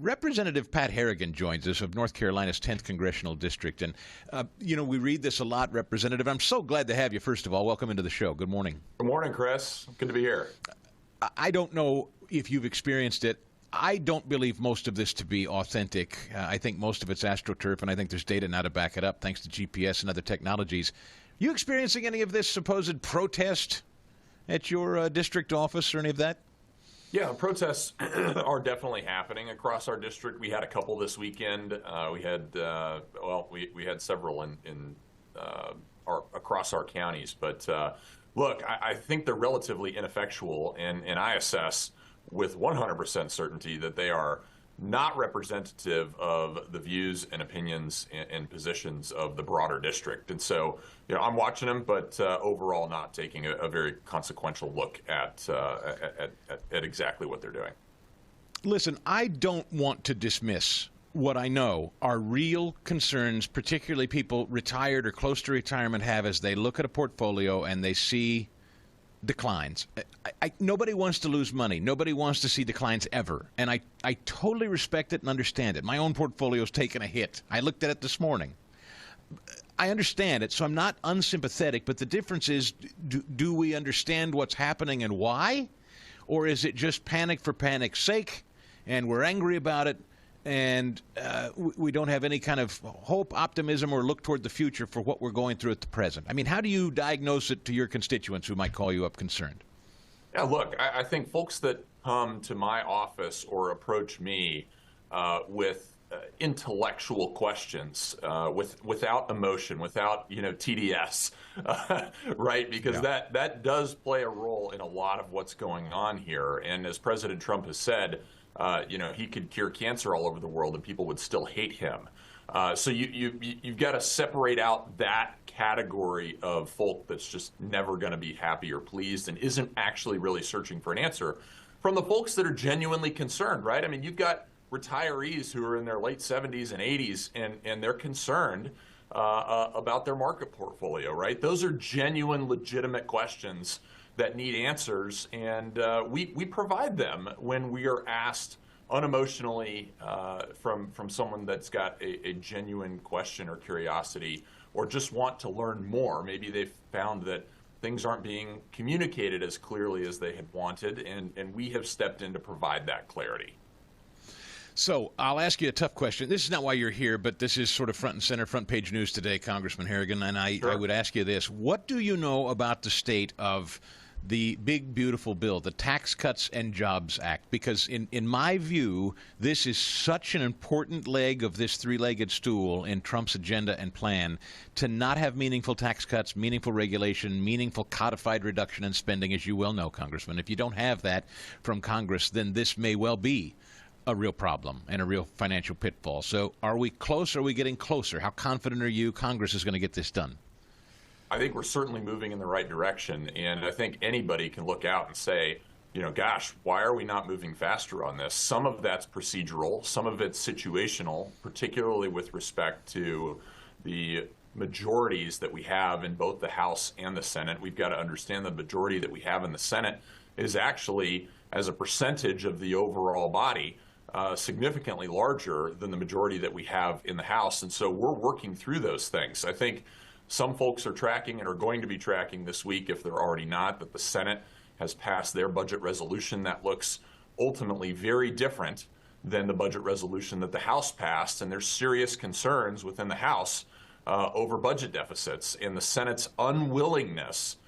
Representative Pat Harrigan joins us of North Carolina's 10th Congressional District. And, we read this a lot, Representative. I'm so glad to have you, first of all. Welcome into the show. Good morning. Good morning, Chris. Good to be here. I don't know if you've experienced it. I don't believe most of this to be authentic. I think most of it's AstroTurf, and I think there's data now to back it up, thanks to GPS and other technologies. You experiencing any of this supposed protest at your district office or any of that? Yeah, protests are definitely happening across our district. We had a couple this weekend. We had several in across our counties. But look, I think they're relatively ineffectual, and I assess with 100% certainty that they are not representative of the views and opinions and positions of the broader district. And so, I'm watching them, but overall not taking a very consequential look at exactly what they're doing. Listen, I don't want to dismiss what I know are real concerns, particularly people retired or close to retirement have as they look at a portfolio and they see declines. Nobody wants to lose money. Nobody wants to see declines ever. And I totally respect it and understand it. My own portfolio's taken a hit. I looked at it this morning. I understand it, so I'm not unsympathetic, but the difference is, do we understand what's happening and why? Or is it just panic for panic's sake, and we're angry about it, and we don't have any kind of hope, optimism, or look toward the future for what we're going through at the present? I mean, how do you diagnose it to your constituents who might call you up concerned? Yeah, look, I think folks that come to my office or approach me with intellectual questions, without emotion, without TDS, right? Because that does play a role in a lot of what's going on here. And as President Trump has said, he could cure cancer all over the world and people would still hate him. So you've got to separate out that category of folk that's just never going to be happy or pleased and isn't actually really searching for an answer from the folks that are genuinely concerned, right? I mean, you've got retirees who are in their late 70s and 80s and they're concerned about their market portfolio, right? Those are genuine, legitimate questions that need answers, and we provide them when we are asked unemotionally from someone that's got a genuine question or curiosity or just want to learn more. Maybe they've found that things aren't being communicated as clearly as they had wanted, and we have stepped in to provide that clarity. So I'll ask you a tough question. This is not why you're here, but this is sort of front and center, front page news today, Congressman Harrigan, and I would ask you this. What do you know about the state of the big, beautiful bill, the Tax Cuts and Jobs Act? Because in my view, this is such an important leg of this three-legged stool in Trump's agenda and plan to not have meaningful tax cuts, meaningful regulation, meaningful codified reduction in spending, as you well know, Congressman. If you don't have that from Congress, then this may well be a real problem and a real financial pitfall. So are we close? Are we getting closer? How confident are you Congress is going to get this done? I think we're certainly moving in the right direction, and I think anybody can look out and say, gosh, why are we not moving faster on this? Some of that's procedural, some of it's situational, particularly with respect to the majorities that we have in both the House and the Senate. We've got to understand the majority that we have in the Senate is actually, as a percentage of the overall body, significantly larger than the majority that we have in the House. And so we're working through those things. I think some folks are tracking and are going to be tracking this week, if they're already not, that the Senate has passed their budget resolution that looks ultimately very different than the budget resolution that the House passed. And there's serious concerns within the House over budget deficits and the Senate's unwillingness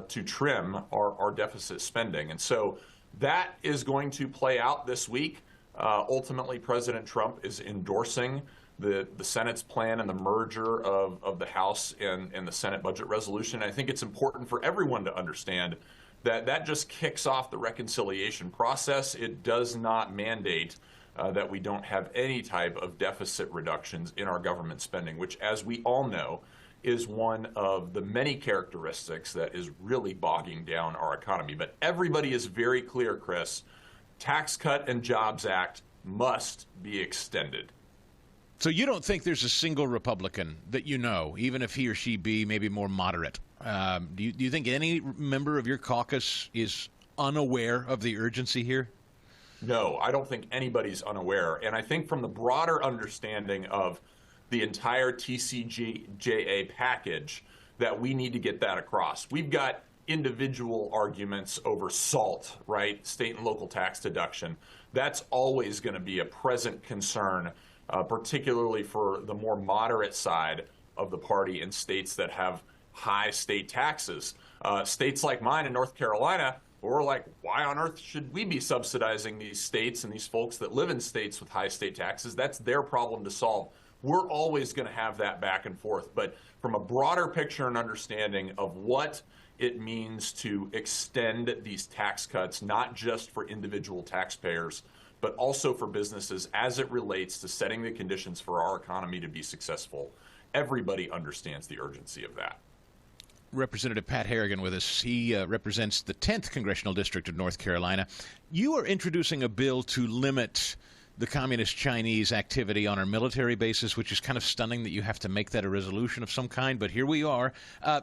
to trim our deficit spending. And so that is going to play out this week. Ultimately, President Trump is endorsing the Senate's plan and the merger of the House and the Senate budget resolution. I think it's important for everyone to understand that that just kicks off the reconciliation process. It does not mandate that we don't have any type of deficit reductions in our government spending, which, as we all know, is one of the many characteristics that is really bogging down our economy. But everybody is very clear, Chris, Tax Cut and Jobs Act must be extended. So you don't think there's a single Republican that you know, even if he or she be maybe more moderate? Do you think any member of your caucus is unaware of the urgency here? No, I don't think anybody's unaware. And I think from the broader understanding of the entire TCJA package, that we need to get that across. We've got individual arguments over SALT, right? State and local tax deduction. That's always going to be a present concern, particularly for the more moderate side of the party in states that have high state taxes. States like mine in North Carolina, we're like, why on earth should we be subsidizing these states and these folks that live in states with high state taxes? That's their problem to solve. We're always going to have that back and forth. But from a broader picture and understanding of what it means to extend these tax cuts, not just for individual taxpayers, but also for businesses as it relates to setting the conditions for our economy to be successful, everybody understands the urgency of that. Representative Pat Harrigan with us. He represents the 10th Congressional District of North Carolina. You are introducing a bill to limit the Communist Chinese activity on our military bases, which is kind of stunning that you have to make that a resolution of some kind, but here we are.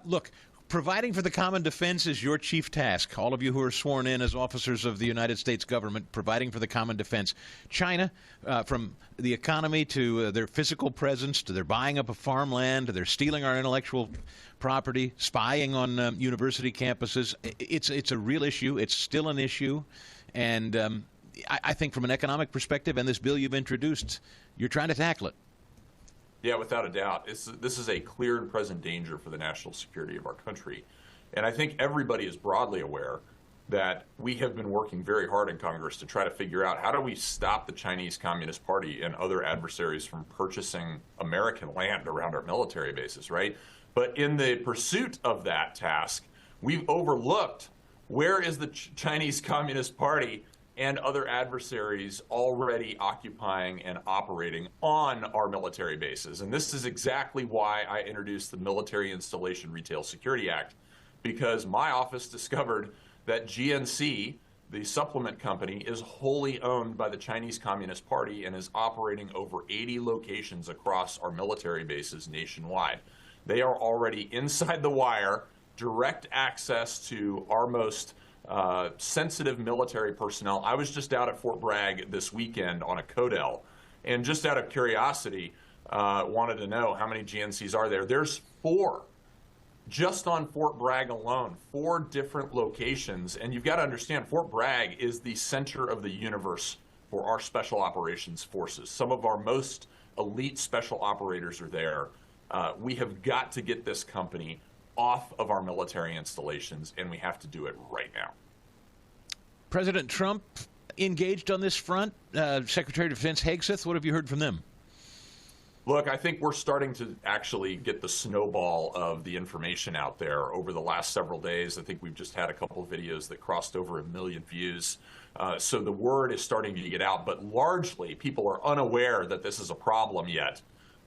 Look, providing for the common defense is your chief task. All of you who are sworn in as officers of the United States government, providing for the common defense. China, from the economy to their physical presence, to their buying up of farmland, to their stealing our intellectual property, spying on university campuses, it's a real issue. It's still an issue. And I think from an economic perspective, and this bill you've introduced, you're trying to tackle it. Yeah, without a doubt. This is a clear and present danger for the national security of our country. And I think everybody is broadly aware that we have been working very hard in Congress to try to figure out how do we stop the Chinese Communist Party and other adversaries from purchasing American land around our military bases, right? But in the pursuit of that task, we've overlooked where is the Chinese Communist Party and other adversaries already occupying and operating on our military bases. And this is exactly why I introduced the Military Installation Retail Security Act, because my office discovered that GNC, the supplement company, is wholly owned by the Chinese Communist Party and is operating over 80 locations across our military bases nationwide. They are already inside the wire, direct access to our most sensitive military personnel. I was just out at Fort Bragg this weekend on a Codel, and just out of curiosity, wanted to know how many GNCs are there. There's 4, just on Fort Bragg alone, 4 different locations. And you've got to understand, Fort Bragg is the center of the universe for our special operations forces. Some of our most elite special operators are there. We have got to get this company off of our military installations, and we have to do it right now. President Trump engaged on this front. Secretary of Defense Hegseth, what have you heard from them? Look, I think we're starting to actually get the snowball of the information out there over the last several days. I think we've just had a couple of videos that crossed over 1 million views. So the word is starting to get out, but largely people are unaware that this is a problem yet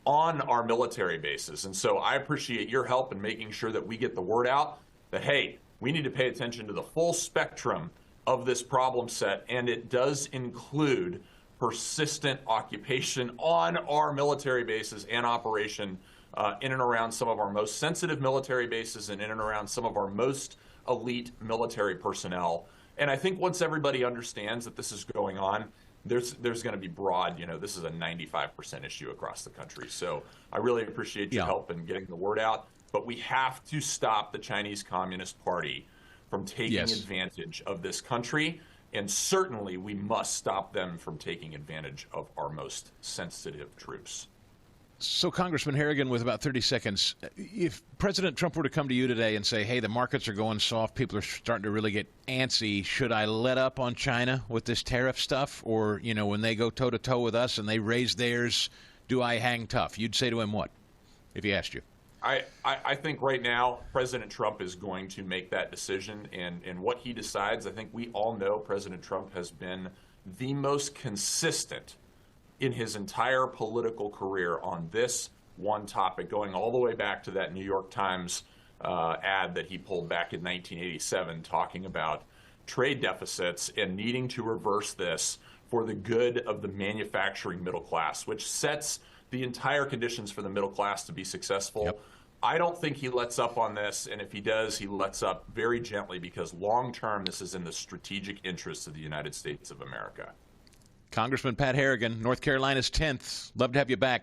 on our military bases. And so I appreciate your help in making sure that we get the word out that, hey, we need to pay attention to the full spectrum of this problem set, and it does include persistent occupation on our military bases and operation in and around some of our most sensitive military bases and in and around some of our most elite military personnel. And I think once everybody understands that this is going on, there's going to be broad, this is a 95% issue across the country. So I really appreciate your help in getting the word out. But we have to stop the Chinese Communist Party from taking advantage of this country. And certainly we must stop them from taking advantage of our most sensitive troops. So, Congressman Harrigan, with about 30 seconds, if President Trump were to come to you today and say, hey, the markets are going soft, people are starting to really get antsy, should I let up on China with this tariff stuff? Or, when they go toe-to-toe with us and they raise theirs, do I hang tough? You'd say to him what, if he asked you? I think right now President Trump is going to make that decision, and what he decides, I think we all know President Trump has been the most consistent in his entire political career on this one topic, going all the way back to that New York Times ad that he pulled back in 1987 talking about trade deficits and needing to reverse this for the good of the manufacturing middle class, which sets the entire conditions for the middle class to be successful. Yep. I don't think he lets up on this, and if he does, he lets up very gently, because long term this is in the strategic interests of the United States of America. Congressman Pat Harrigan, North Carolina's 10th. Love to have you back.